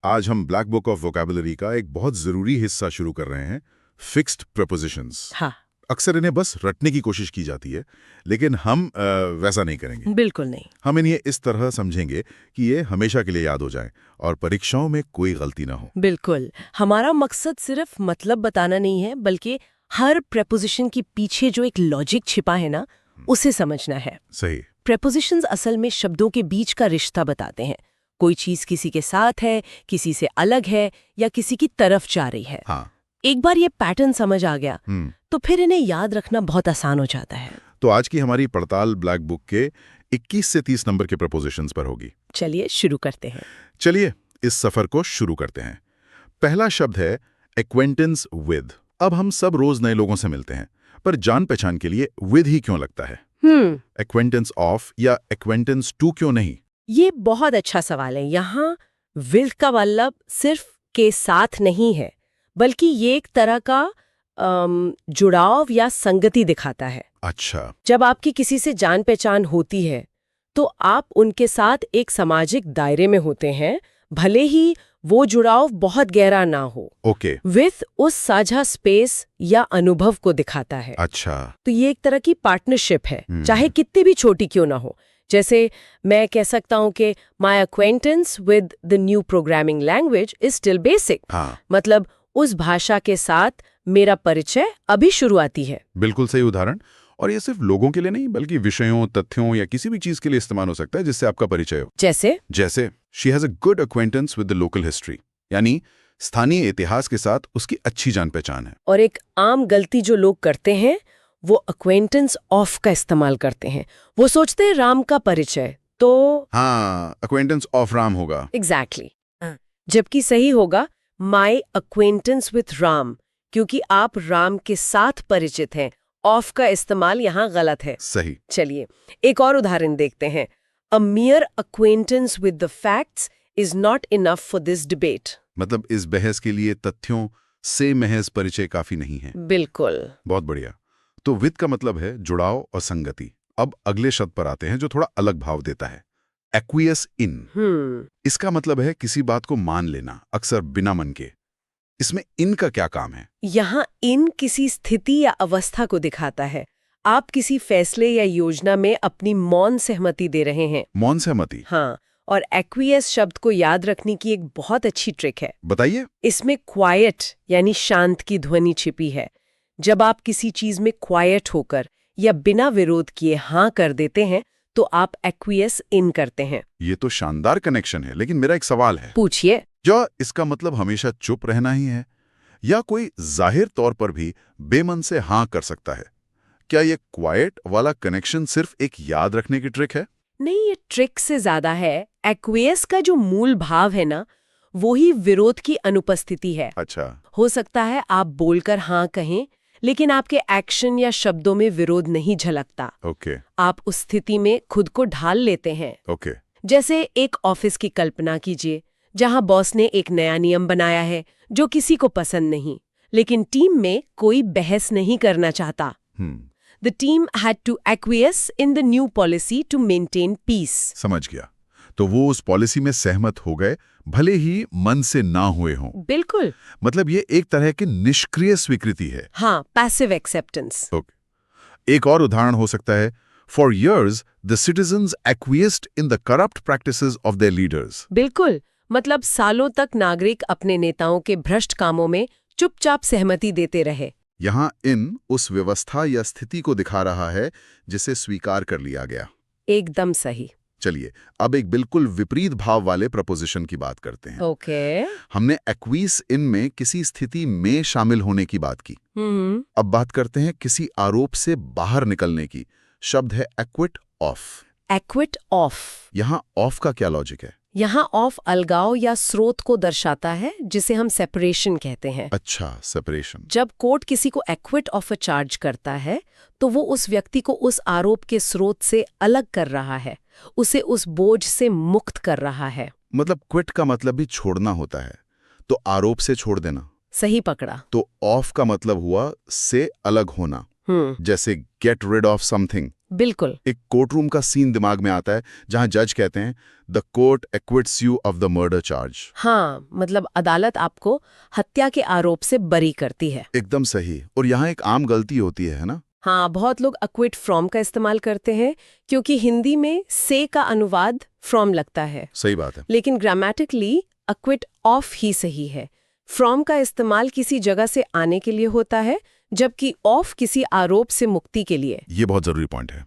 आज हम black book of vocabulary का एक बहुत जरूरी हिस्सा शुरू कर रहे हैं, फिक्स्ड प्रपोजिशंस। हाँ, अक्सर इन्हें बस रटने की कोशिश की जाती है, लेकिन हम वैसा नहीं करेंगे। बिल्कुल नहीं। हम इन्हें इस तरह समझेंगे कि ये हमेशा के लिए याद हो जाएं और परीक्षाओं में कोई गलती ना हो। बिल्कुल, हमारा मकसद सिर्फ मतलब बताना नहीं है, बल्कि हर प्रेपोजिशन के पीछे जो एक लॉजिक छिपा है ना, उसे समझना है। सही। प्रेपोजिशंस असल में शब्दों के बीच का रिश्ता बताते हैं। कोई चीज किसी के साथ है, किसी से अलग है या किसी की तरफ जा रही है। हाँ। एक बार ये पैटर्न समझ आ गया तो फिर इन्हें याद रखना बहुत आसान हो जाता है। तो आज की हमारी पड़ताल ब्लैक बुक के 21 से 30 नंबर के प्रपोजिशंस पर होगी। चलिए शुरू करते हैं। चलिए इस सफर को शुरू करते हैं। पहला शब्द है एक्वेंटेंस विद। अब हम सब रोज नए लोगों से मिलते हैं, पर जान पहचान के लिए विद ही क्यों लगता है? एक्वेंटेंस ऑफ या एक्वेंटेंस टू क्यों नहीं? ये बहुत अच्छा सवाल है। यहाँ विद का मतलब सिर्फ के साथ नहीं है, बल्कि ये एक तरह का जुड़ाव या संगति दिखाता है। अच्छा। जब आपकी किसी से जान पहचान होती है तो आप उनके साथ एक सामाजिक दायरे में होते हैं, भले ही वो जुड़ाव बहुत गहरा ना हो। ओके। विथ उस साझा स्पेस या अनुभव को दिखाता है। अच्छा। तो ये एक तरह की पार्टनरशिप है, चाहे कितनी भी छोटी क्यों ना हो। जैसे मैं कह सकता हूँ कि my acquaintance with the new programming language is still basic. हाँ। मतलब उस भाषा के साथ मेरा परिचय अभी शुरुआती है। बिल्कुल सही उदाहरण। और ये सिर्फ लोगों के लिए नहीं, बल्कि विषयों, तथ्यों या किसी भी चीज के लिए इस्तेमाल हो सकता है जिससे आपका परिचय हो। जैसे she has a good acquaintance with the local history, यानी स्थानीय इतिहास के साथ उसकी अच्छी जान पहचान है। और एक आम गलती जो लोग करते हैं वो अक्वेंटेंस ऑफ का इस्तेमाल करते हैं। वो सोचते हैं राम का परिचय तो हाँ, अक्वेंटेंस ऑफ राम होगा। एग्जैक्टली जबकि सही होगा माई अक्वेंटेंस विथ राम, क्योंकि आप राम के साथ परिचित हैं। ऑफ का इस्तेमाल यहाँ गलत है। सही। चलिए एक और उदाहरण देखते हैं। A mere acquaintance with the facts is not enough for this debate. मतलब इस बहस के लिए तथ्यों से महज परिचय काफी नहीं है। बिल्कुल। बहुत बढ़िया। तो विद का मतलब है जुड़ाव और संगति। अब अगले शब्द पर आते हैं जो थोड़ा अलग भाव देता है, एक्वियस इन। इसका मतलब है किसी बात को मान लेना, अक्सर बिना मन के। इसमें इन का क्या काम है? यहाँ इन किसी स्थिति या अवस्था को दिखाता है। आप किसी फैसले या योजना में अपनी मौन सहमति दे रहे हैं। मौन सहमति? हाँ। और एक्वियस शब्द को याद रखने की एक बहुत अच्छी ट्रिक है। बताइए। इसमें क्वाइट यानी शांत की ध्वनि छिपी है। जब आप किसी चीज में क्वाइट होकर या बिना विरोध किए हाँ कर देते हैं तो आप एक्वियस इन करते हैं। ये तो शानदार कनेक्शन है, लेकिन मेरा एक सवाल है। पूछिए। जो इसका मतलब हमेशा चुप रहना ही है, या कोई जाहिर तौर पर भी बेमन से हाँ कर सकता है? क्या ये क्वाइट वाला कनेक्शन सिर्फ एक याद रखने की ट्रिक है? नहीं, ये ट्रिक से ज्यादा है। एक्वियस का जो मूल भाव है ना, वो ही विरोध की अनुपस्थिति है। अच्छा। हो सकता है आप बोलकर हाँ कहें, लेकिन आपके एक्शन या शब्दों में विरोध नहीं झलकता। ओके। आप उस स्थिति में खुद को ढाल लेते हैं। ओके। जैसे एक ऑफिस की कल्पना कीजिए जहां बॉस ने एक नया नियम बनाया है जो किसी को पसंद नहीं, लेकिन टीम में कोई बहस नहीं करना चाहता। The team had to acquiesce in the new policy to maintain peace. समझ गया। तो वो उस पॉलिसी में सहमत हो गए, भले ही मन से ना हुए हों। बिल्कुल। मतलब ये एक तरह की निष्क्रिय स्वीकृति है। हाँ, पैसिव एक्सेप्टेंस। एक और उदाहरण हो सकता है, For years, the citizens acquiesced in the corrupt practices of their leaders. बिल्कुल। मतलब सालों तक नागरिक अपने नेताओं के भ्रष्ट कामों में चुपचाप सहमति देते रहे। यहाँ इन उस व्यवस्था या स्थिति को दिखा रहा है जिसे स्वीकार कर लिया गया। एकदम सही। चलिए अब एक बिल्कुल विपरीत भाव वाले प्रपोजिशन की बात करते हैं। ओके। हमने एक्वीस इन में किसी स्थिति में शामिल होने की बात की। अब बात करते हैं किसी आरोप से बाहर निकलने की। शब्द है एक्विट ऑफ। Equity of. यहाँ ऑफ का क्या लॉजिक है? यहाँ ऑफ अलगाव या स्रोत को दर्शाता है, जिसे हम सेपरेशन कहते हैं। अच्छा, सेपरेशन। जब कोर्ट किसी को एक्विट ऑफ अ चार्ज करता है तो वो उस व्यक्ति को उस आरोप के स्रोत से अलग कर रहा है, उसे उस बोझ से मुक्त कर रहा है। मतलब क्विट का मतलब भी छोड़ना होता है, तो आरोप से छोड़ देना। सही पकड़ा। तो ऑफ का मतलब हुआ से अलग होना, जैसे गेट रिड ऑफ समथिंग। बिल्कुल। एक कोर्ट रूम का सीन दिमाग में आता है जहां जज कहते हैं the court acquits you of the murder charge. हाँ, मतलब अदालत आपको हत्या के आरोप से बरी करती है। एकदम सही। और यहाँ एक आम गलती होती है ना? हाँ, बहुत लोग अक्विट फ्रॉम का इस्तेमाल करते हैं क्योंकि हिंदी में से का अनुवाद फ्रॉम लगता है। सही बात है। लेकिन ग्रामेटिकली अक्विट ऑफ ही सही है। फ्रॉम का इस्तेमाल किसी जगह से आने के लिए होता है, जबकि ऑफ किसी आरोप से मुक्ति के लिए। ये बहुत जरूरी पॉइंट है।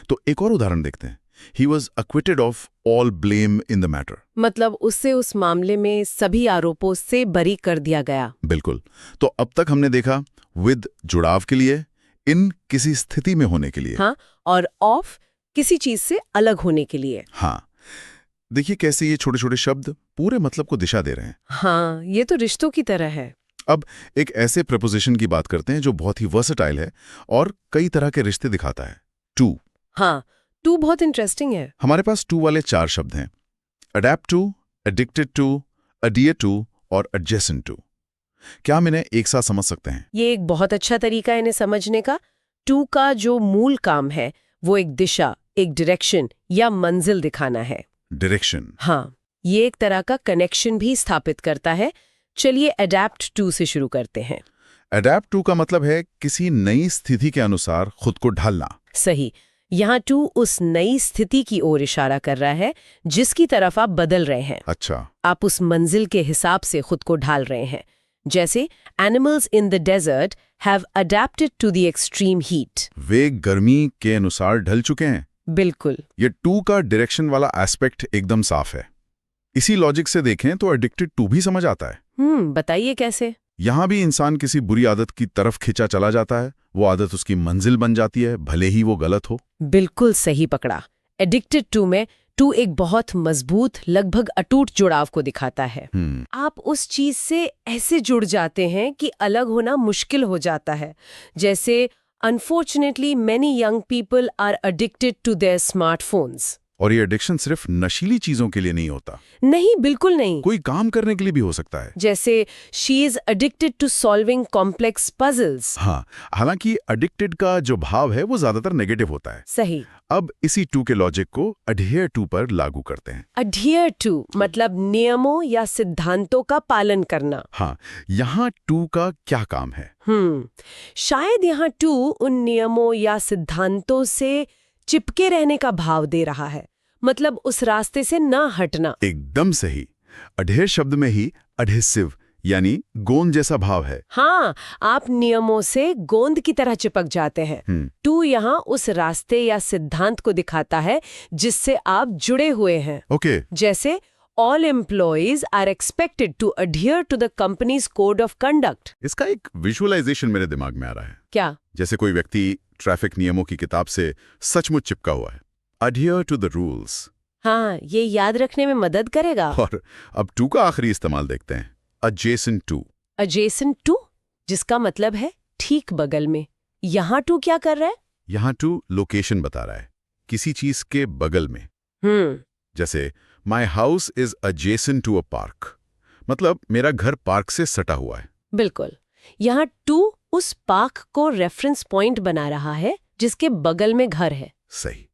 तो एक और उदाहरण देखते हैं। He was acquitted of all blame in the matter. मतलब उससे उस मामले में सभी आरोपों से बरी कर दिया गया। बिल्कुल। तो अब तक हमने देखा विद जुड़ाव के लिए, इन किसी स्थिति में होने के लिए। हाँ, और ऑफ किसी चीज से अलग होने के लिए। हाँ, देखिए कैसे ये छोटे छोटे शब्द पूरे मतलब को दिशा दे रहे हैं। हाँ, ये तो रिश्तों की तरह है। अब एक ऐसे प्रपोजिशन की बात करते हैं जो बहुत ही वर्सेटाइल है और कई तरह के रिश्ते दिखाता है। टू। हाँ, टू बहुत इंटरेस्टिंग है। हमारे पास टू वाले 4 शब्द हैं। Adept to, addicted to, adhere to और एडजेसेंट टू। क्या हम इन्हें एक साथ समझ सकते हैं? ये एक बहुत अच्छा तरीका है इन्हें समझने का। टू का जो मूल काम है वो एक दिशा, एक डायरेक्शन या मंजिल दिखाना है। डायरेक्शन। हाँ, ये एक तरह का कनेक्शन भी स्थापित करता है। चलिए अडेप्ट टू से शुरू करते हैं। अडेप्ट टू का मतलब है किसी नई स्थिति के अनुसार खुद को ढालना। सही। यहाँ टू उस नई स्थिति की ओर इशारा कर रहा है जिसकी तरफ आप बदल रहे हैं। अच्छा। आप उस मंजिल के हिसाब से खुद को ढाल रहे हैं। जैसे animals in the desert have adapted to the extreme heat. वे गर्मी के अनुसार ढल चुके हैं। बिल्कुल। ये टू का डायरेक्शन वाला एस्पेक्ट एकदम साफ है। इसी लॉजिक से देखें तो एडिक्टेड टू भी समझ आता है। बताइए कैसे? यहां भी इंसान किसी बुरी आदत की तरफ खिंचा चला जाता है। वो आदत उसकी मंजिल बन जाती है, भले ही वो गलत हो। बिल्कुल सही पकड़ा। एडिक्टेड टू में टू एक बहुत मजबूत, लगभग अटूट जुड़ाव को दिखाता है। आप उस चीज से ऐसे जुड़ जाते हैं कि अलग होना मुश्किल हो जाता है। जैसे unfortunately many young people are addicted to their smartphones. और ये एडिक्शन सिर्फ नशीली चीजों के लिए नहीं होता। नहीं, बिल्कुल नहीं। कोई काम करने के लिए भी हो सकता है। जैसे she is addicted to solving complex puzzles. हाँ, हालांकि एडिक्टेड का जो भाव है वो ज्यादातर नेगेटिव होता है। सही। अब इसी टू के लॉजिक को अडहियर टू पर लागू करते हैं। अडहियर टू मतलब नियमों या सिद्धांतों का पालन करना। हाँ, यहाँ टू का क्या काम है? शायद यहाँ टू उन नियमों या सिद्धांतों से चिपके रहने का भाव दे रहा है, मतलब उस रास्ते से ना हटना। एकदम सही। अडहियर शब्द में ही एडहेसिव यानी गोंद जैसा भाव है। हाँ, आप नियमों से गोंद की तरह चिपक जाते हैं। टू यहाँ उस रास्ते या सिद्धांत को दिखाता है जिससे आप जुड़े हुए हैं। ओके। जैसे all employees are expected to adhere to the company's code of conduct. इसका एक विजुअलाइजेशन मेरे दिमाग में आ रहा है। क्या? जैसे कोई व्यक्ति ट्रैफिक नियमों की किताब से सचमुच चिपका हुआ है। Adhere to the rules। हाँ, ये याद रखने में मदद करेगा। और अब टू का आखिरी इस्तेमाल देखते हैं। Adjacent to। Adjacent to जिसका मतलब है ठीक बगल में। यहाँ टू क्या कर रहा है? यहाँ टू लोकेशन बता रहा है, किसी चीज के बगल में। जैसे My house is adjacent to a park। मतलब मेरा घर पार्क से सटा हुआ है। बिल्कुल। यहाँ टू उस पार्क को रेफरेंस पॉइंट बना रहा है जिसके बगल में घर है। सही।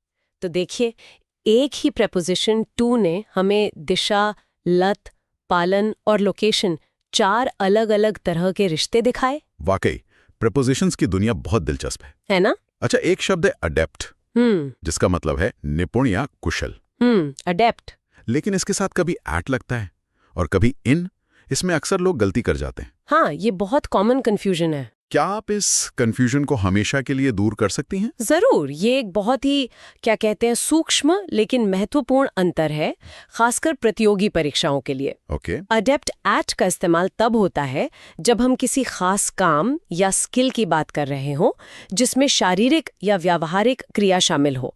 तो देखिए, एक ही प्रेपोजिशन टू ने हमें दिशा, लत, पालन और लोकेशन 4 अलग-अलग तरह के रिश्ते दिखाए। वाकई प्रेपोजिशंस की दुनिया बहुत दिलचस्प है ना? अच्छा, एक शब्द है अडेप्ट, जिसका मतलब है निपुण या कुशल। अडेप्ट। लेकिन इसके साथ कभी एट लगता है और कभी इन। इसमें अक्सर लोग गलती कर जाते हैं। हाँ, ये बहुत कॉमन कंफ्यूजन है। क्या आप इस कंफ्यूजन को हमेशा के लिए दूर कर सकती हैं? जरूर। ये एक बहुत ही क्या कहते हैं सूक्ष्म लेकिन महत्वपूर्ण अंतर है, खासकर प्रतियोगी परीक्षाओं के लिए। ओके। अडेप्ट एट का इस्तेमाल तब होता है जब हम किसी खास काम या स्किल की बात कर रहे हो जिसमें शारीरिक या व्यावहारिक क्रिया शामिल हो।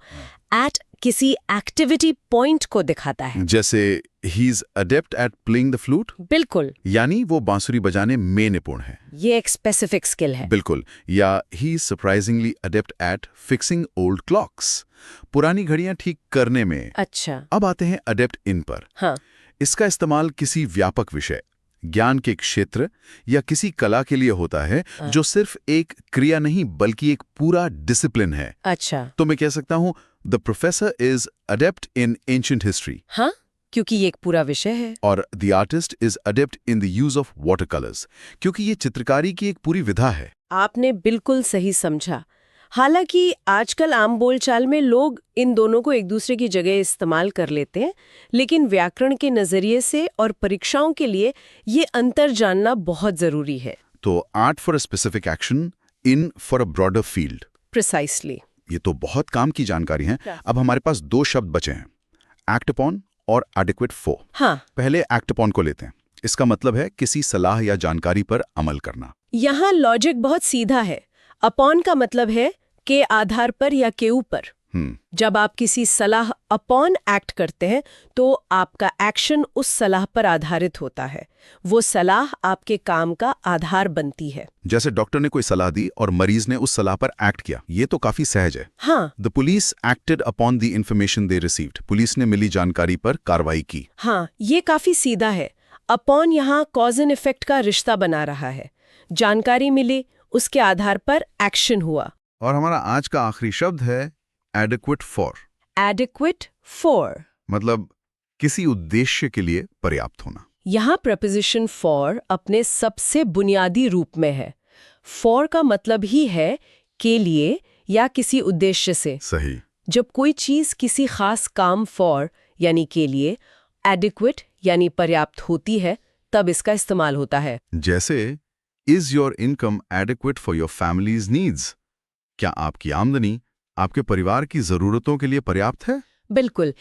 एट किसी एक्टिविटी पॉइंट को दिखाता है। जैसे he is adapt eight playing the flute. बिल्कुल। यानी वो बांसुरी बजाने में निपुण है। ये एक स्पेसिफिक स्किल है। बिल्कुल। या he is surprisingly adept at fixing old clocks. पुरानी घड़ियां ठीक करने में। अच्छा। अब आते हैं अडेप्ट इन पर। हाँ। इसका इस्तेमाल किसी व्यापक विषय, ज्ञान के क्षेत्र या किसी कला के लिए होता है जो सिर्फ एक क्रिया नहीं बल्कि एक पूरा डिसिप्लिन है। अच्छा, तो मैं कह सकता हूँ the professor is adapt in ancient history. हाँ, क्योंकि ये एक पूरा विषय है। और the artist is adapt in the use of water colours, क्योंकि ये चित्रकारी की एक पूरी विधा है। आपने बिल्कुल सही समझा। हालांकि आजकल आम बोलचाल में लोग इन दोनों को एक दूसरे की जगह इस्तेमाल कर लेते हैं, लेकिन व्याकरण के नजरिए से और परीक्षाओं के लिए ये अंतर जानना बहुत जरूरी है। तो art for a specific action, in for a broader field. Precisely. ये तो बहुत काम की जानकारी है। अब हमारे पास दो शब्द बचे हैं, एक्ट अपॉन और एडिक्वेट फॉर। हाँ, पहले एक्ट अपॉन को लेते हैं। इसका मतलब है किसी सलाह या जानकारी पर अमल करना। यहाँ लॉजिक बहुत सीधा है। अपॉन का मतलब है के आधार पर या के ऊपर। जब आप किसी सलाह अपॉन एक्ट करते हैं तो आपका एक्शन उस सलाह पर आधारित होता है। वो सलाह आपके काम का आधार बनती है। जैसे डॉक्टर ने कोई सलाह दी और मरीज ने उस सलाह पर एक्ट किया, ये तो काफी सहज है। हाँ, the police acted upon the information they received. Police ने मिली जानकारी पर कार्रवाई की। हाँ, ये काफी सीधा है। अपॉन यहाँ कॉज एंड इफेक्ट का रिश्ता बना रहा है। जानकारी मिली, उसके आधार पर एक्शन हुआ। और हमारा आज का आखिरी शब्द है एडिक्वेट फॉर। एडिक्वेट फॉर मतलब किसी उद्देश्य के लिए पर्याप्त होना। यहाँ प्रपोजिशन फॉर अपने सबसे बुनियादी रूप में है। फॉर का मतलब ही है के लिए या किसी उद्देश्य से। सही। जब कोई चीज किसी खास काम फॉर यानी के लिए एडिक्वेट यानी पर्याप्त होती है, तब इसका इस्तेमाल होता है। जैसे is your income adequate for your families needs. क्या आपकी आमदनी आपके परिवार की जरूरतों के लिए पर्याप्त है? बिल्कुल।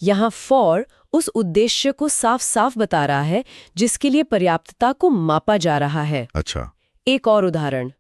यहाँ फॉर उस उद्देश्य को साफ साफ बता रहा है जिसके लिए पर्याप्तता को मापा जा रहा है। अच्छा। एक और उदाहरण,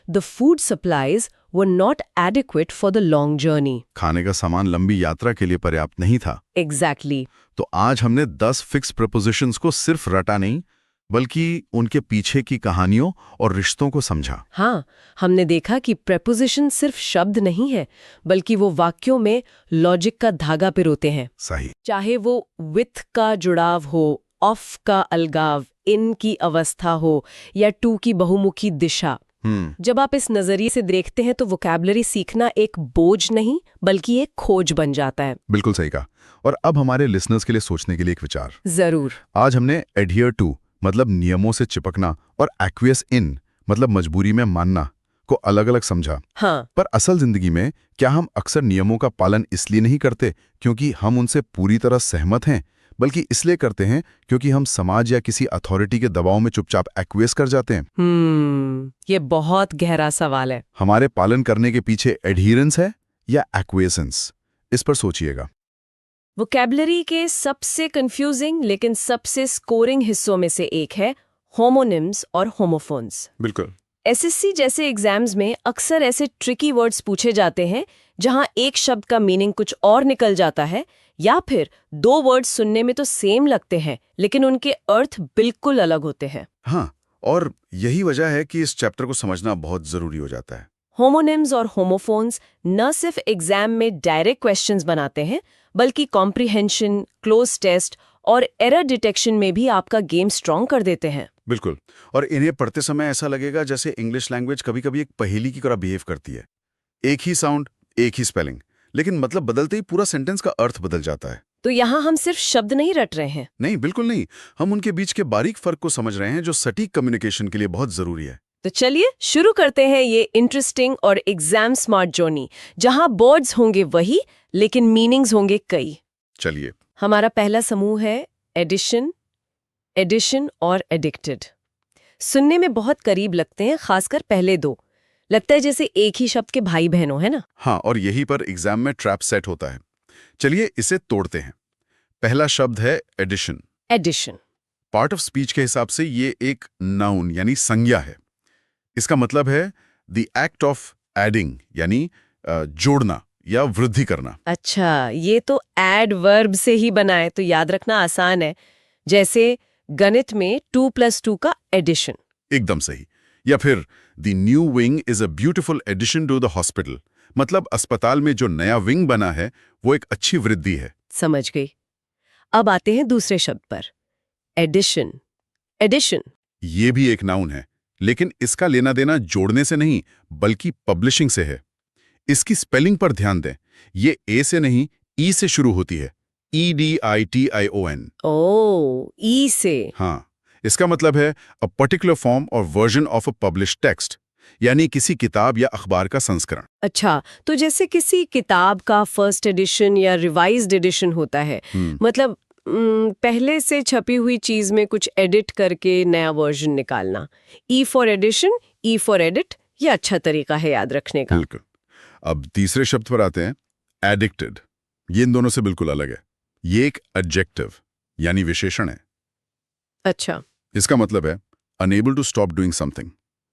the food supplies were not adequate for the long journey. खाने का सामान लंबी यात्रा के लिए पर्याप्त नहीं था। एग्जैक्टली। तो आज हमने 10 फिक्स प्रपोजिशंस को सिर्फ रटा नहीं बल्कि उनके पीछे की कहानियों और रिश्तों को समझा। हाँ, हमने देखा कि प्रेपोजिशन सिर्फ शब्द नहीं है, बल्कि वो वाक्यों में लॉजिक का धागा पिरोते हैं। सही। चाहे वो विथ का जुड़ाव हो, ऑफ का अलगाव, इन की अवस्था हो या टू की बहुमुखी दिशा। जब आप इस नजरिए से देखते हैं तो वोकैबुलरी सीखना एक बोझ नहीं बल्कि एक खोज बन जाता है। बिल्कुल सही कहा। और अब हमारे लिसनर्स के लिए सोचने के लिए एक विचार। जरूर। आज हमने एडहियर टू मतलब नियमों से चिपकना और एक्वियस इन मतलब मजबूरी में मानना को अलग अलग समझा। हाँ। पर असल जिंदगी में क्या हम अक्सर नियमों का पालन इसलिए नहीं करते क्योंकि हम उनसे पूरी तरह सहमत हैं, बल्कि इसलिए करते हैं क्योंकि हम समाज या किसी अथॉरिटी के दबाव में चुपचाप एक्वियस कर जाते हैं? ये बहुत गहरा सवाल है। हमारे पालन करने के पीछे एडहिरेंस है या एक्वियसेंस? इस पर सोचिएगा। वोकैबुलरी के सबसे कंफ्यूजिंग लेकिन सबसे स्कोरिंग हिस्सों में से एक है होमोनिम्स और होमोफोन्स। बिल्कुल। एसएससी जैसे एग्जाम्स में अक्सर ऐसे ट्रिकी वर्ड्स पूछे जाते हैं जहां एक शब्द का मीनिंग कुछ और निकल जाता है, या फिर दो वर्ड्स सुनने में तो सेम लगते हैं लेकिन उनके अर्थ बिल्कुल अलग होते हैं। हाँ, और यही वजह है कि इस चैप्टर को समझना बहुत जरूरी हो जाता है। होमोनिम्स और होमोफोन्स न सिर्फ एग्जाम में डायरेक्ट क्वेश्चंस बनाते हैं, बल्कि कॉम्प्रिहेंशन, क्लोज टेस्ट और एरर डिटेक्शन में भी आपका गेम स्ट्रॉन्ग कर देते हैं। बिल्कुल। और इन्हें पढ़ते समय ऐसा लगेगा जैसे इंग्लिश लैंग्वेज कभी-कभी एक पहेली की तरह बिहेव करती है। एक ही साउंड, एक ही स्पेलिंग, लेकिन मतलब बदलते ही पूरा सेंटेंस का अर्थ बदल जाता है। तो यहाँ हम सिर्फ शब्द नहीं रट रहे हैं। नहीं, बिल्कुल नहीं। हम उनके बीच के बारीक फर्क को समझ रहे हैं जो सटीक कम्युनिकेशन के लिए बहुत जरूरी है। तो चलिए शुरू करते हैं ये इंटरेस्टिंग और एग्जाम स्मार्ट जर्नी, जहां वर्ड्स होंगे वही लेकिन मीनिंग्स होंगे कई। चलिए। हमारा पहला समूह है एडिशन, एडिशन और एडिक्टेड। सुनने में बहुत करीब लगते हैं, खासकर पहले दो। लगता है जैसे एक ही शब्द के भाई बहनों, है ना? हाँ, और यही पर एग्जाम में ट्रैप सेट होता है। चलिए इसे तोड़ते हैं। पहला शब्द है addition. Addition part of speech के हिसाब से ये एक नाउन यानी संज्ञा है। इसका मतलब है द एक्ट ऑफ एडिंग यानी जोड़ना या वृद्धि करना। अच्छा, ये तो एड वर्ब से ही बना है, तो याद रखना आसान है। जैसे गणित में 2+2 का एडिशन। एकदम सही। या फिर the new wing is a beautiful addition to the hospital, मतलब अस्पताल में जो नया विंग बना है वो एक अच्छी वृद्धि है। समझ गई। अब आते हैं दूसरे शब्द पर, एडिशन। एडिशन। ये भी एक नाउन है, लेकिन इसका लेना देना जोड़ने से नहीं बल्कि पब्लिशिंग से है। इसकी स्पेलिंग पर ध्यान दें, ये ए से नहीं ई से शुरू होती है, EDITION। ओ, ई से। हाँ, इसका मतलब है अ पर्टिकुलर फॉर्म और version of a published text, यानी किसी किताब या अखबार का संस्करण। अच्छा, तो जैसे किसी किताब का फर्स्ट एडिशन या रिवाइज्ड एडिशन होता है, मतलब पहले से छपी हुई चीज में कुछ एडिट करके नया वर्जन निकालना। E for addition, E for edit, ये अच्छा तरीका है याद रखने का। बिल्कुल। अब तीसरे शब्द पर आते हैं, एडिक्टेड। ये इन दोनों से बिल्कुल अलग है। ये एक एडजेक्टिव यानी विशेषण है। अच्छा। इसका मतलब है unable to stop doing something,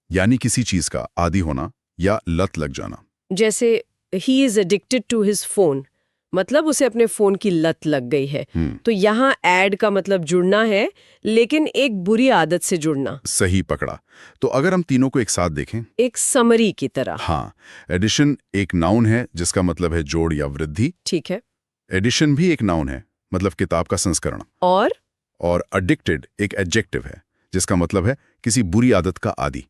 यानी किसी चीज का आदी होना या लत लग जाना। जैसे he is addicted to his phone, मतलब उसे अपने फोन की लत लग गई है। तो यहाँ एड का मतलब जुड़ना है, लेकिन एक बुरी आदत से जुड़ना। सही पकड़ा। तो अगर हम तीनों को एक साथ देखें, एक समरी की तरह। हाँ, एडिशन एक नाउन है जिसका मतलब है जोड़ या वृद्धि। ठीक है। एडिशन भी एक नाउन है, मतलब किताब का संस्करण। और एडिक्टेड एक एडजेक्टिव है जिसका मतलब है किसी बुरी आदत का आदी।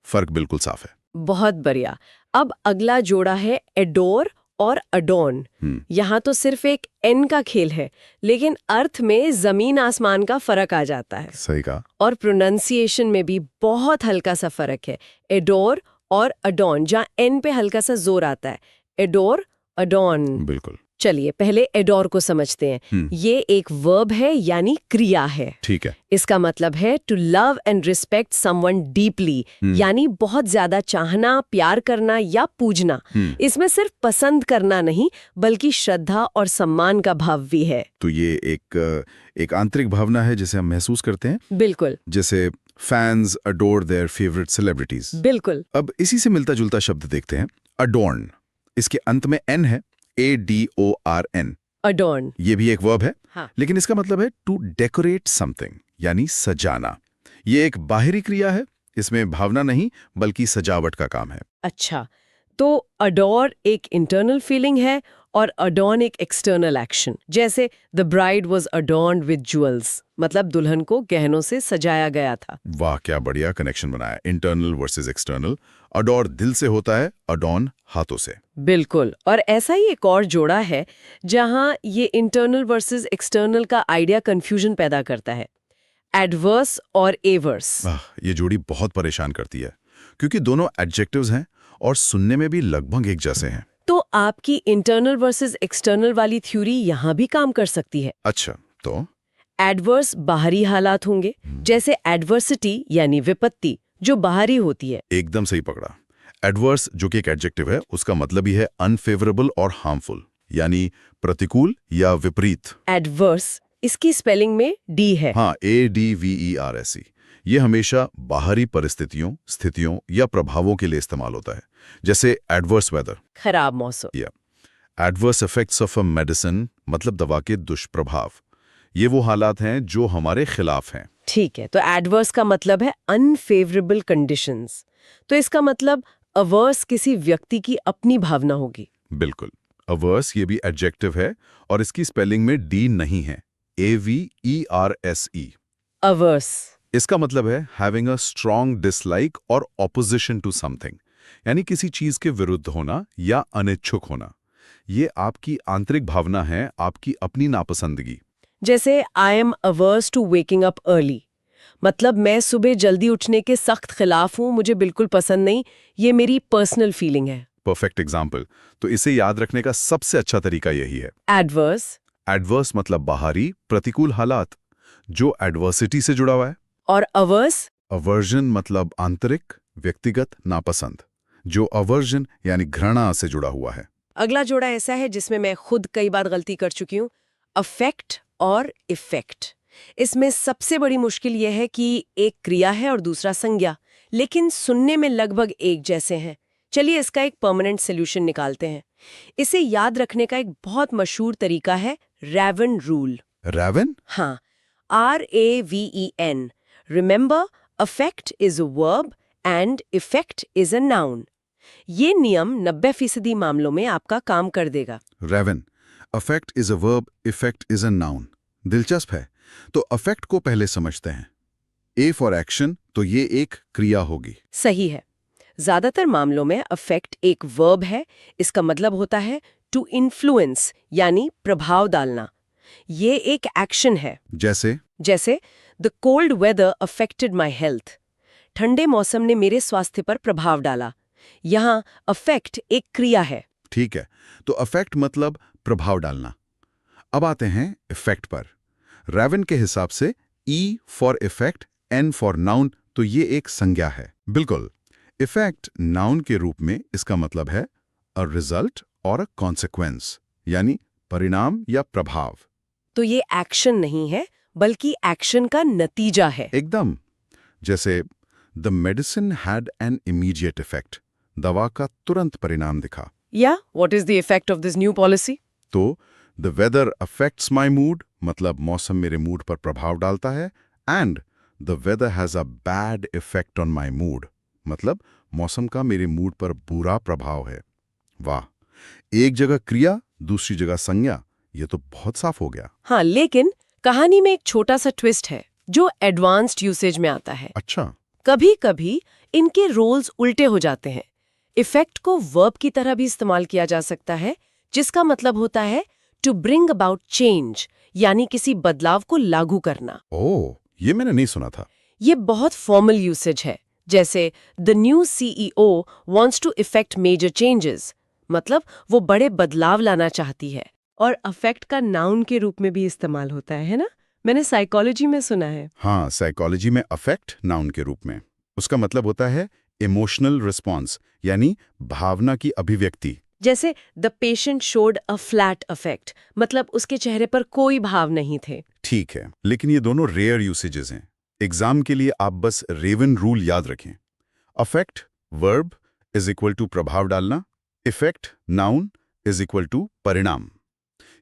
फर्क बिल्कुल साफ है। बहुत बढ़िया। अब अगला जोड़ा है एडोर और अडोन। यहाँ तो सिर्फ एक एन का खेल है, लेकिन अर्थ में जमीन आसमान का फर्क आ जाता है। सही कहा। और प्रोनाउंसिएशन में भी बहुत हल्का सा फर्क है। एडोर और अडोन, जहाँ एन पे हल्का सा जोर आता है। एडोर, अडोन। बिल्कुल। चलिए पहले एडोर को समझते हैं। ये एक वर्ब है, यानी क्रिया है। ठीक है। इसका मतलब है to love and respect someone deeply, यानी बहुत ज्यादा चाहना, प्यार करना या पूजना। इसमें सिर्फ पसंद करना नहीं, बल्कि श्रद्धा और सम्मान का भाव भी है। तो ये एक आंतरिक भावना है जिसे हम महसूस करते हैं। बिल्कुल। जैसे fans adore their favourite celebrities. बिल्कुल। अब इसी से मिलता जुलता शब्द देखते हैं, अडोर्न। इसके अंत में एन है, ADORN। अडोर्न। ये भी एक वर्ब है। हाँ। लेकिन इसका मतलब है टू डेकोरेट समथिंग, यानी सजाना। ये एक बाहरी क्रिया है, इसमें भावना नहीं बल्कि सजावट का काम है। अच्छा, तो अडोर एक इंटरनल फीलिंग है और अडॉर्न एक एक्सटर्नल एक्शन। जैसे the bride was adorned with jewels, मतलब दुल्हन को गहनों से सजाया गया था। वाह, क्या बढ़िया कनेक्शन बनाया। Internal versus external. अडोर दिल से होता है, अडॉर्न हाथों से। बिल्कुल। और ऐसा ही एक और जोड़ा है जहां ये इंटरनल वर्सेस एक्सटर्नल का आइडिया कंफ्यूजन पैदा करता है, एडवर्स और एवर्स। ये जोड़ी बहुत परेशान करती है क्योंकि दोनों एडजेक्टिव्स हैं और सुनने में भी लगभग एक जैसे हैं। तो आपकी इंटरनल वर्सेस एक्सटर्नल वाली थ्योरी यहाँ भी काम कर सकती है। अच्छा, तो एडवर्स बाहरी हालात होंगे, जैसे एडवर्सिटी यानी विपत्ति, जो बाहरी होती है। एकदम सही पकड़ा। एडवर्स जो कि एक एडजेक्टिव है, उसका मतलब ही है अनफेवरेबल और हार्मफुल, यानी प्रतिकूल या विपरीत। एडवर्स, इसकी स्पेलिंग में डी है। हाँ, ADVERSE। ये हमेशा बाहरी परिस्थितियों, स्थितियों या प्रभावों के लिए इस्तेमाल होता है, जैसे एडवर्स वेदर, खराब मौसम। या adverse effects of a medicine, मतलब दवा के दुष्प्रभाव। ये वो हालात हैं जो हमारे खिलाफ हैं। ठीक है, तो एडवर्स का मतलब है अनफेवरेबल कंडीशंस। तो इसका मतलब अवर्स किसी व्यक्ति की अपनी भावना होगी। बिल्कुल। अवर्स ये भी एडजेक्टिव है और इसकी स्पेलिंग में डी नहीं है, AVERSE। अवर्स। इसका मतलब है हैविंग अ स्ट्रॉन्ग डिसलाइक और ऑपोजिशन टू समथिंग, यानी किसी चीज के विरुद्ध होना या अनिच्छुक होना। ये आपकी आंतरिक भावना है, आपकी अपनी नापसंदगी। जैसे I am averse to waking up early, मतलब मैं सुबह जल्दी उठने के सख्त खिलाफ हूं, मुझे बिल्कुल पसंद नहीं, ये मेरी पर्सनल फीलिंग है। Perfect example. तो इसे याद रखने का सबसे अच्छा तरीका यही है। एडवर्स। एडवर्स मतलब बाहरी प्रतिकूल हालात, जो एडवर्सिटी से जुड़ा हुआ है। और अवर्स। अवर्जन मतलब आंतरिक व्यक्तिगत नापसंद, जो अवर्जन यानी घृणा से जुड़ा हुआ है। अगला जोड़ा ऐसा है जिसमें मैं खुद कई बार गलती कर चुकी हूँ, अफेक्ट और इफेक्ट। इसमें सबसे बड़ी मुश्किल यह है कि एक क्रिया है और दूसरा संज्ञा, लेकिन सुनने में लगभग एक जैसे हैं। चलिए इसका एक परमानेंट सॉल्यूशन निकालते हैं। इसे याद रखने का एक बहुत मशहूर तरीका है रैवन रूल। रैवन? हाँ, RAVEN। Remember, affect is a verb and effect is a noun. ये नियम 90% मामलों में आपका काम कर देगा। Raven, affect is a verb, effect is a noun. दिलचस्प है। तो अफेक्ट को पहले समझते हैं। ए फॉर एक्शन, तो ये एक क्रिया होगी। सही है। ज्यादातर मामलों में अफेक्ट एक वर्ब है। इसका मतलब होता है टू इन्फ्लुएंस, यानी प्रभाव डालना। ये एक एक्शन है। जैसे the cold weather affected my health. ठंडे मौसम ने मेरे स्वास्थ्य पर प्रभाव डाला। यहाँ अफेक्ट एक क्रिया है। ठीक है, तो अफेक्ट मतलब प्रभाव डालना। अब आते हैं इफेक्ट पर। रैवन के हिसाब से E for effect, N for noun, तो ये एक संज्ञा है। बिल्कुल, इफेक्ट नाउन के रूप में इसका मतलब है अ रिजल्ट और अ कॉन्सिक्वेंस, यानी परिणाम या प्रभाव। तो ये एक्शन नहीं है, बल्कि एक्शन का नतीजा है। एकदम। जैसे the medicine had an immediate effect, दवा का तुरंत परिणाम दिखा। या what is the effect of this new policy? तो the weather affects my mood, मतलब मौसम मेरे मूड पर प्रभाव डालता है। And the weather has a bad effect on my mood, मतलब मौसम का मेरे मूड पर बुरा प्रभाव है। वाह, एक जगह क्रिया, दूसरी जगह संज्ञा, ये तो बहुत साफ हो गया। हाँ, लेकिन कहानी में एक छोटा सा ट्विस्ट है जो एडवांस्ड यूसेज में आता है। अच्छा। कभी कभी इनके रोल्स उल्टे हो जाते हैं। इफेक्ट को वर्ब की तरह भी इस्तेमाल किया जा सकता है, जिसका मतलब होता है टू ब्रिंग अबाउट चेंज, यानी किसी बदलाव को लागू करना। ओह, ये मैंने नहीं सुना था। ये बहुत फॉर्मल यूसेज है। जैसे the new CEO wants to effect major changes, मतलब वो बड़े बदलाव लाना चाहती है। और अफेक्ट का नाउन के रूप में भी इस्तेमाल होता है ना? मैंने साइकोलॉजी में सुना है। हाँ, साइकोलॉजी में अफेक्ट नाउन के रूप में, उसका मतलब होता है इमोशनल रिस्पॉन्स, यानी भावना की अभिव्यक्ति। जैसे the patient showed a flat affect, मतलब उसके चेहरे पर कोई भाव नहीं थे। ठीक है, लेकिन ये दोनों रेयर यूसेजेस हैं। एग्जाम के लिए आप बस रेवन रूल याद रखें। Affect verb is equal to प्रभाव डालना, effect noun is equal to परिणाम।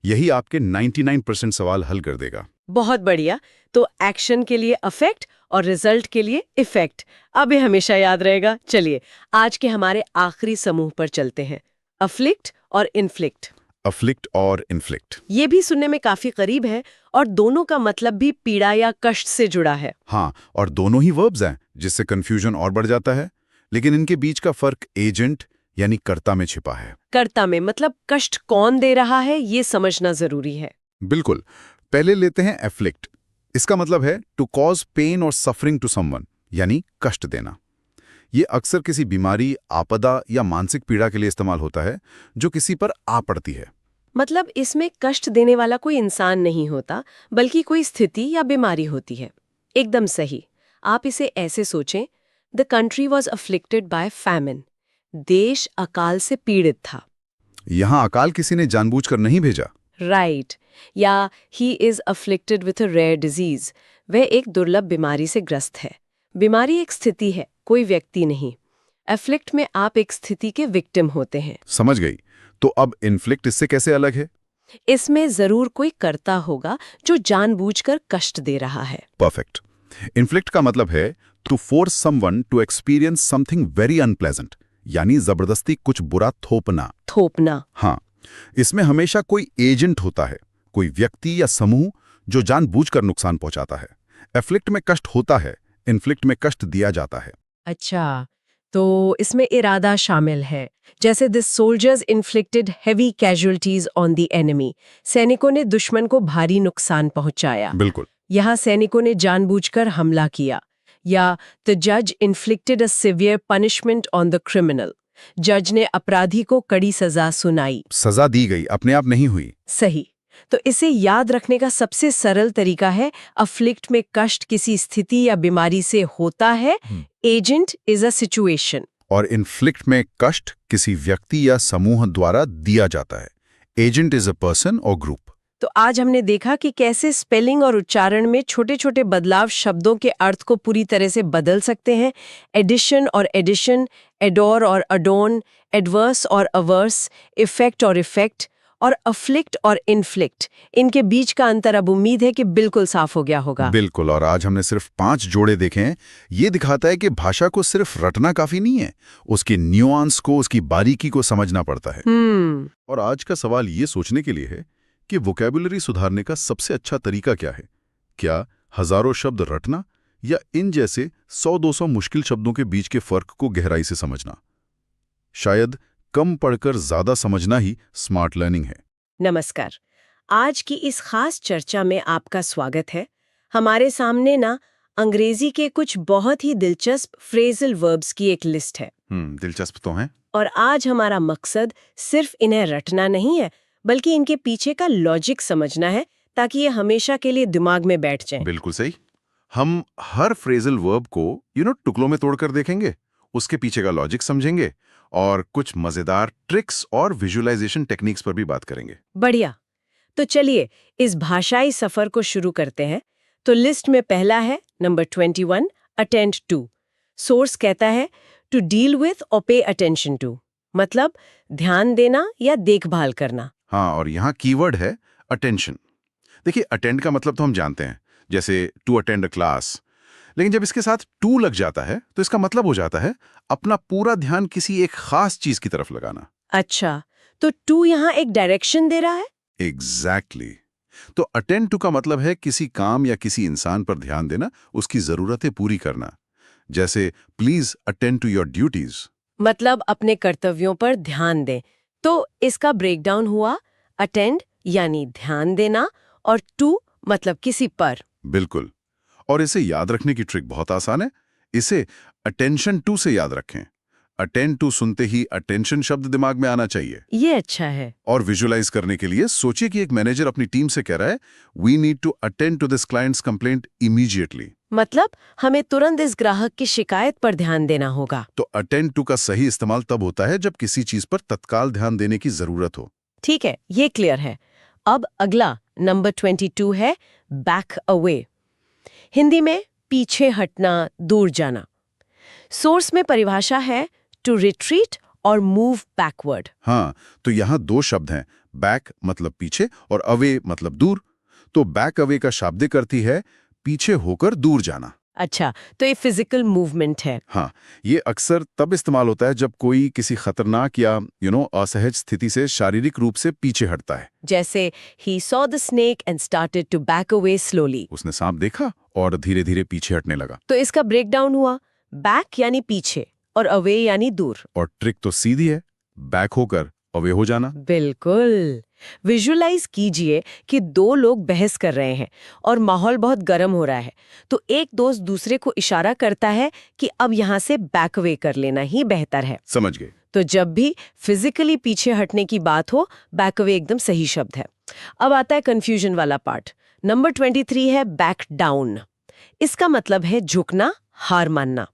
यही आपके 99% सवाल हल कर देगा। बहुत बढ़िया। तो एक्शन के लिए अफेक्ट और रिजल्ट के लिए इफेक्ट, अब ये हमेशा याद रहेगा। चलिए आज के हमारे आखिरी समूह पर चलते हैं, अफ्लिक्ट और इन्फ्लिक्ट। अफ्लिक्ट और इन्फ्लिक्ट, ये भी सुनने में काफी करीब है और दोनों का मतलब भी पीड़ा या कष्ट से जुड़ा है। हाँ, और दोनों ही वर्ब्स हैं, जिससे कंफ्यूजन और बढ़ जाता है। लेकिन इनके बीच का फर्क एजेंट यानी कर्ता में छिपा है। कर्ता में मतलब कष्ट कौन दे रहा है, ये समझना जरूरी है। बिल्कुल। पहले लेते हैं एफ्लिक्ट। इसका मतलब है टू कॉज पेन और सफरिंग टू समवन, यानी कष्ट देना। ये अक्सर किसी बीमारी, आपदा या मानसिक पीड़ा के लिए इस्तेमाल होता है जो किसी पर आ पड़ती है। मतलब इसमें कष्ट देने वाला कोई इंसान नहीं होता, बल्कि कोई स्थिति या बीमारी होती है। एकदम सही। आप इसे ऐसे सोचें, the country was afflicted by famine. देश अकाल से पीड़ित था। यहाँ अकाल किसी ने जानबूझकर नहीं भेजा। राइट। या he is afflicted with a rare disease. वह एक दुर्लभ बीमारी से ग्रस्त है। बीमारी एक स्थिति है, कोई व्यक्ति नहीं। अफ्लिक्ट में आप एक स्थिति के विक्टिम होते हैं। समझ गई। तो अब इन्फ्लिक्ट इससे कैसे अलग है? इसमें जरूर कोई कर्ता होगा जो जानबूझकर कष्ट दे रहा है। परफेक्ट। इन्फ्लिक्ट का मतलब है to force someone to experience something very unpleasant, यानी जबरदस्ती कुछ बुरा थोपना। हाँ, इसमें हमेशा कोई एजेंट होता है, कोई व्यक्ति या समूह जो जानबूझकर नुकसान पहुंचाता है। एफ्लिक्ट में कष्ट होता है, इन्फ्लिक्ट में कष्ट दिया जाता है। अच्छा, तो इसमें इरादा शामिल है। जैसे this soldiers inflicted heavy casualties on the enemy. सैनिकों ने दुश्मन को भारी नुकसान पहुंचाया। बिल्कुल। यहाँ सैनिकों ने जानबूझकर हमला किया। या द जज inflicted a severe punishment on the criminal. जज ने अपराधी को कड़ी सजा सुनाई। सजा दी गई, अपने आप नहीं हुई। सही। तो इसे याद रखने का सबसे सरल तरीका है, अफ्लिक्ट में कष्ट किसी स्थिति या बीमारी से होता है, एजेंट इज अ सिचुएशन। और इन्फ्लिक्ट में कष्ट किसी व्यक्ति या समूह द्वारा दिया जाता है, एजेंट इज अ पर्सन और ग्रुप। तो आज हमने देखा कि कैसे स्पेलिंग और उच्चारण में छोटे छोटे बदलाव शब्दों के अर्थ को पूरी तरह से बदल सकते हैं। एडिशन और एडिशन, एडोर और अडोन, एडवर्स और अवर्स, इफेक्ट और इफेक्ट, और अफ्लिक्ट और इन्फ्लिक्ट, इनके बीच का अंतर अब उम्मीद है कि बिल्कुल साफ हो गया होगा। बिल्कुल। और आज हमने सिर्फ 5 जोड़े देखे हैं। ये दिखाता है कि भाषा को सिर्फ रटना काफी नहीं है, उसके न्यूआंस को, उसकी बारीकी को समझना पड़ता है। और आज का सवाल ये सोचने के लिए है कि वोकैबुलरी सुधारने का सबसे अच्छा तरीका क्या है? क्या हजारों शब्द रटना, या इन जैसे 100-200 मुश्किल शब्दों के बीच के फर्क को गहराई से समझना। शायद कम पढ़कर ज्यादा समझना ही स्मार्ट लर्निंग है। नमस्कार। आज की इस खास चर्चा में आपका स्वागत है। हमारे सामने ना अंग्रेजी के कुछ बहुत ही दिलचस्प फ्रेजल वर्ब्स की एक लिस्ट है। दिलचस्प तो है। और आज हमारा मकसद सिर्फ इन्हें रटना नहीं है, बल्कि इनके पीछे का लॉजिक समझना है, ताकि ये हमेशा के लिए दिमाग में बैठ जाएं। बिल्कुल सही। हम हर फ्रेजल वर्ब को टुकड़ों में तोड़कर देखेंगे, उसके पीछे का लॉजिक समझेंगे और कुछ मजेदार ट्रिक्स और विजुअलाइजेशन टेक्निक्स पर भी बात करेंगे। बढ़िया। तो चलिए इस भाषाई सफर को शुरू करते हैं। तो लिस्ट में पहला है नंबर 21, अटेंड टू। सोर्स कहता है टू डील विथ और पे अटेंशन टू, मतलब ध्यान देना या देखभाल करना। हाँ, और यहाँ कीवर्ड है अटेंशन। देखिए, अटेंड का मतलब तो हम जानते हैं, जैसे टू अटेंड अ क्लास, लेकिन जब इसके साथ टू लग जाता है तो इसका मतलब हो जाता है अपना पूरा ध्यान किसी एक खास चीज की तरफ लगाना। अच्छा, तो टू यहाँ एक डायरेक्शन दे रहा है। एग्जैक्टली। तो अटेंड टू का मतलब है किसी काम या किसी इंसान पर ध्यान देना, उसकी जरूरतें पूरी करना। जैसे please attend to your duties, मतलब अपने कर्तव्यों पर ध्यान दें। तो इसका ब्रेकडाउन हुआ, अटेंड यानी ध्यान देना और टू मतलब किसी पर। बिल्कुल। और इसे याद रखने की ट्रिक बहुत आसान है। इसे अटेंशन टू से याद रखें। अटेंड टू सुनते ही अटेंशन शब्द दिमाग में आना चाहिए। ये अच्छा है। और विजुअलाइज करने के लिए सोचिए कि एक मैनेजर अपनी टीम से कह रहा है, we need to attend to this client's complaint immediately. मतलब हमें तुरंत इस ग्राहक की शिकायत पर ध्यान देना होगा। तो अटेंड टू का सही इस्तेमाल तब होता है जब किसी चीज पर तत्काल ध्यान देने की जरूरत हो। ठीक है, ये क्लियर है। अब अगला नंबर 22 है बैक अवे। हिंदी में पीछे हटना, दूर जाना। सोर्स में परिभाषा है टू रिट्रीट और मूव बैकवर्ड। हाँ, तो यहाँ दो शब्द हैं, बैक मतलब पीछे और अवे मतलब दूर। तो बैक अवे का शाब्दिक अर्थ है पीछे होकर दूर जाना। अच्छा, तो ये फिजिकल मूवमेंट है। हाँ, ये अक्सर तब इस्तेमाल होता है जब कोई किसी खतरनाक या असहज स्थिति से शारीरिक रूप से पीछे हटता है। जैसे he saw the snake and started to back away slowly। उसने सांप देखा और धीरे धीरे पीछे हटने लगा। तो इसका ब्रेकडाउन हुआ, बैक यानी पीछे और अवे यानी दूर। और ट्रिक तो सीधी है, बैक होकर अवे हो जाना। बिल्कुल। विजुअलाइज कीजिए कि दो लोग बहस कर रहे हैं और माहौल बहुत गर्म हो रहा है। तो एक दोस्त दूसरे को इशारा करता है कि अब यहाँ से बैक अवे कर लेना ही बेहतर है। समझ गए। तो जब भी फिजिकली पीछे हटने की बात हो, बैक अवे एकदम सही शब्द है। अब आता है कंफ्यूजन वाला पार्ट। नंबर 23 है बैक डाउन। इसका मतलब है झुकना, हार मानना।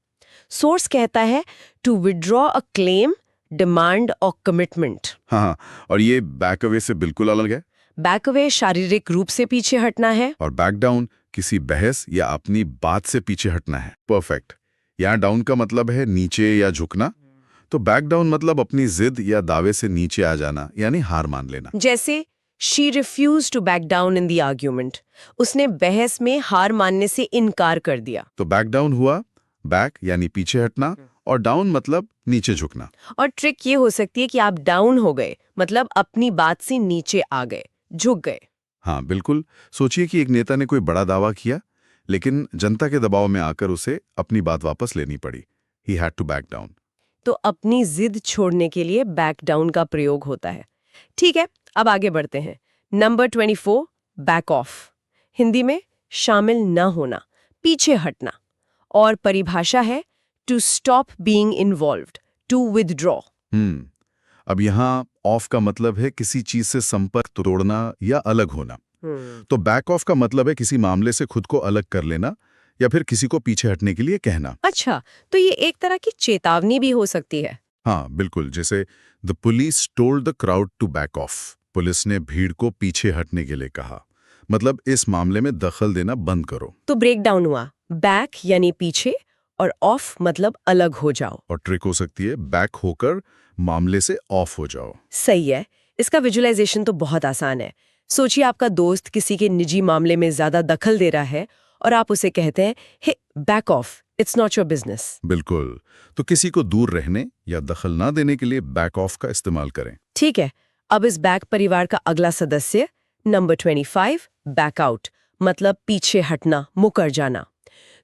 सोर्स कहता है to withdraw a claim, demand और कमिटमेंट। हाँ, और ये बैक अवे से बिल्कुल अलग है। बैक अवे शारीरिक रूप से पीछे हटना है और बैक डाउन किसी बहस या अपनी बात से पीछे हटना है। परफेक्ट। यहाँ डाउन का मतलब है नीचे या झुकना, तो बैक डाउन मतलब अपनी जिद या दावे से नीचे आ जाना, यानी हार मान लेना। जैसे she refuse to back down in the argument. उसने बहस में हार मानने से इनकार कर दिया। तो बैक डाउन हुआ, बैक यानी पीछे हटना और डाउन मतलब नीचे झुकना। और ट्रिक ये हो सकती है कि आप डाउन हो गए, मतलब अपनी बात से नीचे आ गए, झुक गए। हाँ बिल्कुल। सोचिए कि एक नेता ने कोई बड़ा दावा किया, लेकिन जनता के दबाव में आकर उसे अपनी बात वापस लेनी पड़ी। He had to back down। तो अपनी जिद छोड़ने के लिए बैक डाउन का प्रयोग होता है। ठीक है, अब आगे बढ़ते हैं। Number 24, back of. हिंदी में शामिल न होना, पीछे हटना। और परिभाषा है to stop being involved, to withdraw. अब यहाँ ऑफ का मतलब है किसी चीज से संपर्क तोड़ना या अलग होना। तो बैक ऑफ का मतलब है किसी मामले से खुद को अलग कर लेना या फिर किसी को पीछे हटने के लिए कहना। अच्छा, तो ये एक तरह की चेतावनी भी हो सकती है। हाँ बिल्कुल। जैसे the police told the crowd to back off. Police ने भीड़ को पीछे हटने के लिए कहा, मतलब इस मामले में दखल देना बंद करो। तो ब्रेक डाउन हुआ, बैक यानी पीछे और ऑफ मतलब अलग हो जाओ। और ट्रिक हो सकती है बैक होकर मामले से ऑफ हो जाओ। सही है। इसका विजुअलाइजेशन तो बहुत आसान है। सोचिए आपका दोस्त किसी के निजी मामले में ज्यादा दखल दे रहा है और आप उसे कहते हैं, hey back off, it's not your business. बिल्कुल। तो किसी को दूर रहने या दखल ना देने के लिए बैक ऑफ का इस्तेमाल करें। ठीक है, अब इस बैक परिवार का अगला सदस्य नंबर 25, बैक आउट, मतलब पीछे हटना, मुकर जाना।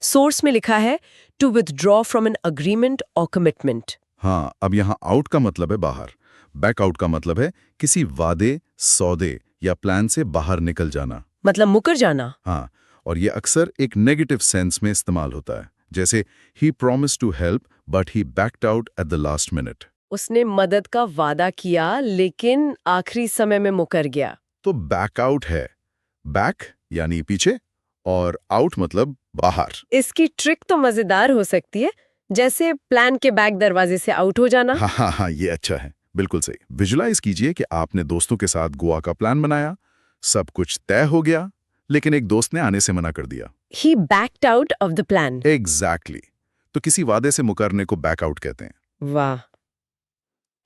सोर्स में लिखा है to withdraw from an agreement और कमिटमेंट। हाँ, अब यहाँ आउट का मतलब है बाहर, बैक आउट का मतलब है किसी वादे, सौदे या प्लान से बाहर निकल जाना। मतलब मुकर जाना। हाँ, और ये अक्सर एक नेगेटिव सेंस में इस्तेमाल होता है, जैसे he promised to help but he backed out at the last minute. उसने मदद का वादा किया लेकिन आखिरी समय में मुकर गया। तो बैक आउट है, बैक यानी पीछे और आउट मतलब बाहर। इसकी ट्रिक तो मजेदार हो सकती है, जैसे प्लान के बैक दरवाजे से आउट हो जाना। हाँ, ये अच्छा है, बिल्कुल सही। विजुलाइज कीजिए कि आपने दोस्तों के साथ गोवा का प्लान बनाया, सब कुछ तय हो गया, लेकिन एक दोस्त ने आने से मना कर दिया। He backed out of the plan. Exactly तो किसी वादे से मुकरने को बैक आउट कहते हैं। वाह।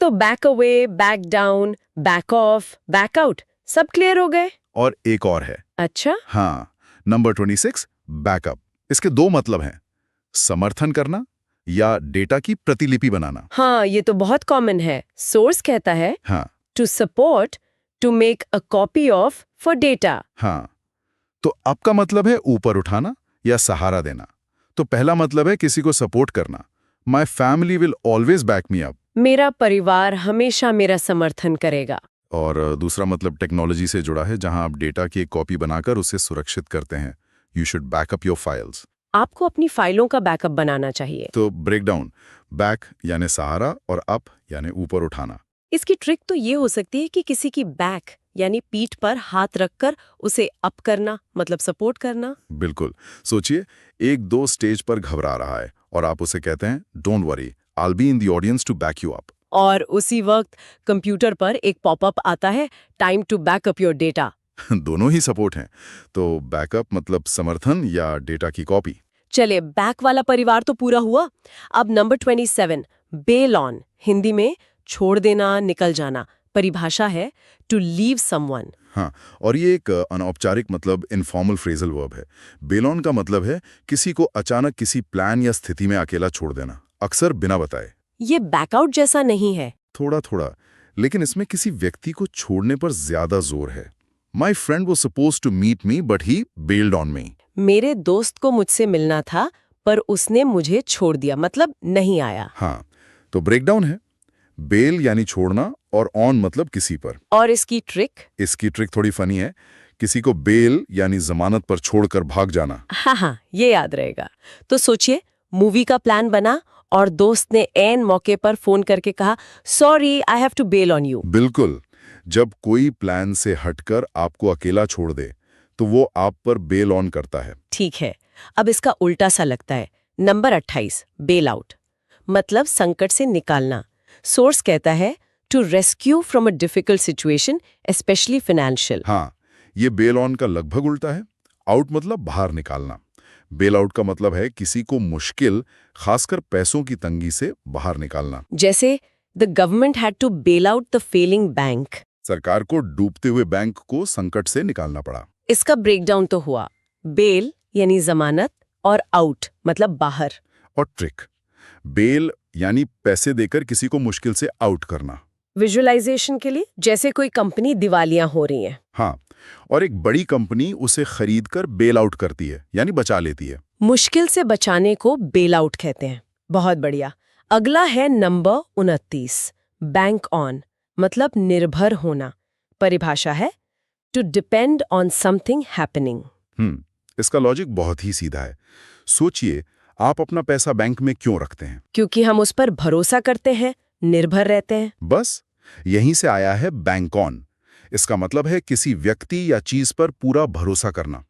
तो back away, back down, back of, back out सब क्लियर हो गए। और एक और है। अच्छा। हाँ, नंबर 26 बैकअप। इसके दो मतलब हैं, समर्थन करना या डेटा की प्रतिलिपि बनाना। हाँ, ये तो बहुत कॉमन है। सोर्स कहता है हाँ, to support, to make a copy of for data. हाँ, तो आपका मतलब है ऊपर उठाना या सहारा देना। तो पहला मतलब है किसी को सपोर्ट करना, my family will always back me up. मेरा परिवार हमेशा मेरा समर्थन करेगा। और दूसरा मतलब टेक्नोलॉजी से जुड़ा है, जहां आप डेटा की एक कॉपी बनाकर उसे सुरक्षित करते हैं। You should backup your files. आपको अपनी फाइलों का बैकअप बनाना चाहिए। तो ब्रेकडाउन, बैक यानी सहारा और अप यानी ऊपर उठाना। इसकी ट्रिक तो ये हो सकती है कि किसी की बैक यानी पीठ पर हाथ रखकर उसे अप करना, मतलब सपोर्ट करना। बिल्कुल। सोचिए, एक दो स्टेज पर घबरा रहा है और आप उसे कहते हैं don't worry, I will be in the audience to back you up. और उसी वक्त कंप्यूटर पर एक पॉपअप आता है, time to backup your data. दोनों ही सपोर्ट हैं। तो बैकअप मतलब समर्थन या डेटा की कॉपी। चले, बैक वाला परिवार तो पूरा हुआ। अब नंबर 27, बेल ऑन, हिंदी में छोड़ देना, निकल जाना। परिभाषा है टू लीव समवन। हाँ, और ये एक अनौपचारिक मतलब इनफॉर्मल फ्रेजल वर्ब है। बेल ऑन का मतलब है किसी को अचानक किसी प्लान या स्थिति में अकेला छोड़ देना, अक्सर बिना बताए। ये बैकआउट जैसा नहीं है। थोड़ा थोड़ा, लेकिन इसमें किसी व्यक्ति को छोड़ने पर ज्यादा जोर है। My friend was suppose to meet me but he bailed on me. मेरे दोस्त को मुझसे मिलना था पर उसने मुझे छोड़ दिया, मतलब नहीं आया। हाँ, तो ब्रेकडाउन है, बेल यानी छोड़ना और ऑन मतलब किसी पर। और इसकी ट्रिक थोड़ी फनी है, किसी को बेल यानी जमानत पर छोड़कर भाग जाना। हाँ, ये याद रहेगा। तो सोचिए, मूवी का प्लान बना और दोस्त ने एन मौके पर फोन करके कहा sorry I have to bail on you. बिल्कुल, जब कोई प्लान से हटकर आपको अकेला छोड़ दे तो वो आप पर बेल ऑन करता है। ठीक है, अब इसका उल्टा सा लगता है। नंबर 28, बेल आउट, मतलब संकट से निकालना। सोर्स कहता है to rescue from a difficult situation, specially financial. हाँ, ये बेल ऑन का लगभग उल्टा है। आउट मतलब बाहर निकालना। बेल आउट का मतलब है किसी को मुश्किल, खासकर पैसों की तंगी से बाहर निकालना। जैसे the government had to bail out the failing bank. सरकार को डूबते हुए बैंक को संकट से निकालना पड़ा। इसका ब्रेकडाउन तो हुआ, बेल यानी जमानत और आउट मतलब बाहर। और ट्रिक, बेल यानी पैसे देकर किसी को मुश्किल से आउट करना। विजुअलाइजेशन के लिए, जैसे कोई कंपनी दिवालियां हो रही है। हाँ, और एक बड़ी कंपनी उसे खरीदकर बेल आउट करती है, यानी बचा लेती है। मुश्किल से बचाने को बेल आउट कहते हैं। बहुत बढ़िया। अगला है नंबर 29, बैंक ऑन, मतलब निर्भर होना। परिभाषा है to depend on something happening. इसका लॉजिक बहुत ही सीधा है। सोचिए, आप अपना पैसा बैंक में क्यों रखते हैं? क्योंकि हम उस पर भरोसा करते हैं, निर्भर रहते हैं। बस यहीं से आया है बैंक ऑन। इसका मतलब है किसी व्यक्ति या चीज पर पूरा भरोसा करना।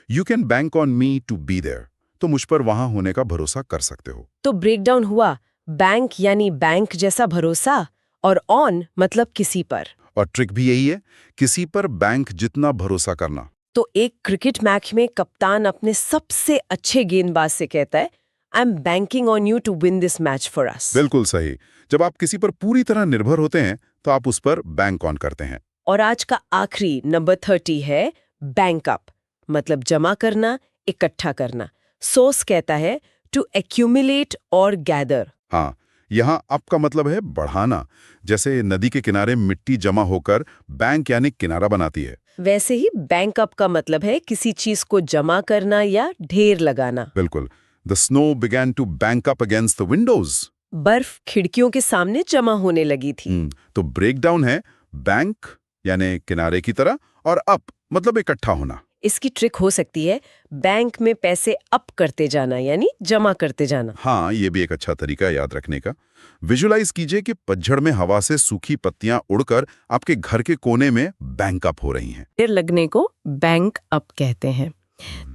You can bank on me to be there, तो मुझ पर वहां होने का भरोसा कर सकते हो। तो ब्रेकडाउन हुआ, बैंक यानी बैंक जैसा भरोसा, और ऑन मतलब किसी पर। और ट्रिक भी यही है, किसी पर बैंक जितना भरोसा करना। तो एक क्रिकेट मैच में कप्तान अपने सबसे अच्छे गेंदबाज से कहता है I am banking on you to win this match for us. बिल्कुल सही। जब आप किसी पर पूरी तरह निर्भर होते हैं तो आप उस पर बैंक ऑन करते हैं। और आज का आखिरी नंबर 30 है बैंक अप, मतलब जमा करना, इकट्ठा करना। सोर्स कहता है टू एक्यूमुलेट और गैदर। हाँ, यहाँ अप का मतलब है बढ़ाना। जैसे नदी के किनारे मिट्टी जमा होकर बैंक यानी किनारा बनाती है, वैसे ही बैंक अप का मतलब है किसी चीज को जमा करना या ढेर लगाना। बिल्कुल। The snow began to bank up against the windows. बर्फ खिड़कियों के सामने जमा होने लगी थी। तो ब्रेकडाउन है बैंक यानी किनारे की तरह, और अप मतलब इकट्ठा होना। इसकी ट्रिक हो सकती है बैंक में पैसे अप करते जाना, यानी जमा करते जाना। हाँ, ये भी एक अच्छा तरीका है याद रखने का। विजुलाइज कीजिए कि पतझड़ में हवा से सूखी पत्तियां उड़कर आपके घर के कोने में बैंक अप हो रही हैं। देर लगने को बैंक अप कहते हैं।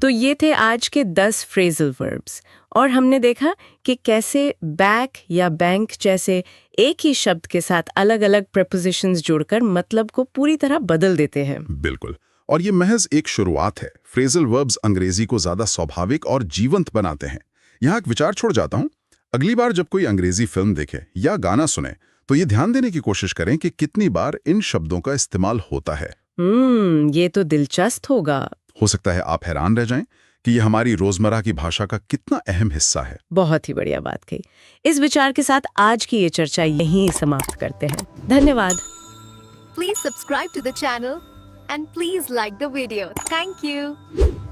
तो ये थे आज के 10 फ्रेजल वर्ब्स, और हमने देखा कि कैसे बैक या बैंक जैसे एक ही शब्द के साथ अलग अलग प्रेपोजिशंस जोड़कर मतलब को पूरी तरह बदल देते हैं। बिल्कुल, और ये महज एक शुरुआत है। फ्रेजल वर्ब्स अंग्रेजी को ज्यादा स्वाभाविक और जीवंत बनाते हैं। यहाँ एक विचार छोड़ जाता हूँ, अगली बार जब कोई अंग्रेजी फिल्म देखे या गाना सुने तो ये ध्यान देने की कोशिश करें कि कितनी बार इन शब्दों का इस्तेमाल होता है। ये तो दिलचस्प होगा। हो सकता है आप हैरान रह जाएं कि ये हमारी रोजमर्रा की भाषा का कितना अहम हिस्सा है। बहुत ही बढ़िया बात कही। इस विचार के साथ आज की ये चर्चा यहीं समाप्त करते हैं। धन्यवाद। Please subscribe to the channel and please like the video. Thank you.